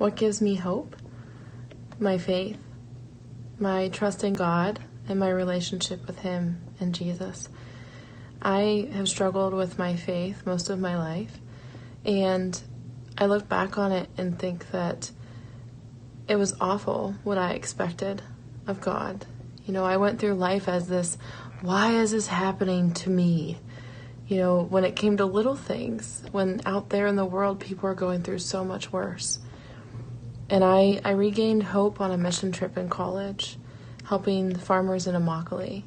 What gives me hope? My faith, my trust in God, and my relationship with Him and Jesus. I have struggled with my faith most of my life, and I look back on it and think that it was awful what I expected of God. I went through life as this, why is this happening to me? When it came to little things, when out there in the world people are going through so much worse. And I regained hope on a mission trip in college, helping the farmers in Immokalee.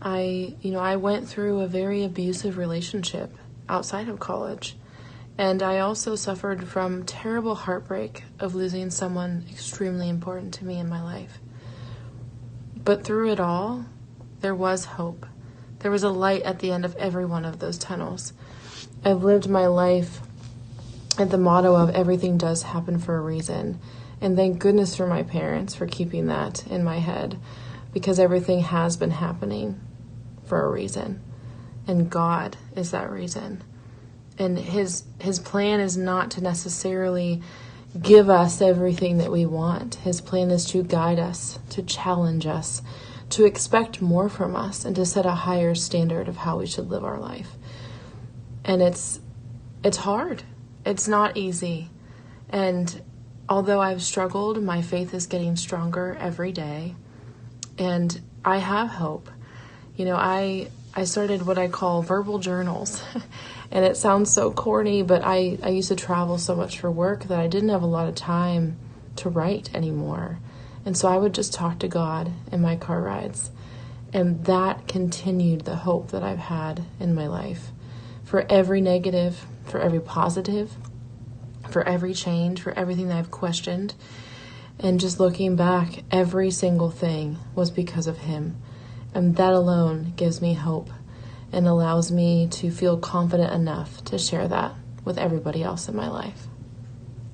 I went through a very abusive relationship outside of college. And I also suffered from terrible heartbreak of losing someone extremely important to me in my life. But through it all, there was hope. There was a light at the end of every one of those tunnels. I've lived my life at the motto of everything does happen for a reason. And thank goodness for my parents for keeping that in my head, because everything has been happening for a reason. And God is that reason. And his plan is not to necessarily give us everything that we want. His plan is to guide us, to challenge us, to expect more from us, and to set a higher standard of how we should live our life. And it's hard. It's not easy. And although I've struggled, my faith is getting stronger every day. And I have hope. I started what I call verbal journals. And it sounds so corny, but I used to travel so much for work that I didn't have a lot of time to write anymore. And so I would just talk to God in my car rides. And that continued the hope that I've had in my life. For every negative, for every positive, for every change, for everything that I've questioned. And just looking back, every single thing was because of Him. And that alone gives me hope and allows me to feel confident enough to share that with everybody else in my life.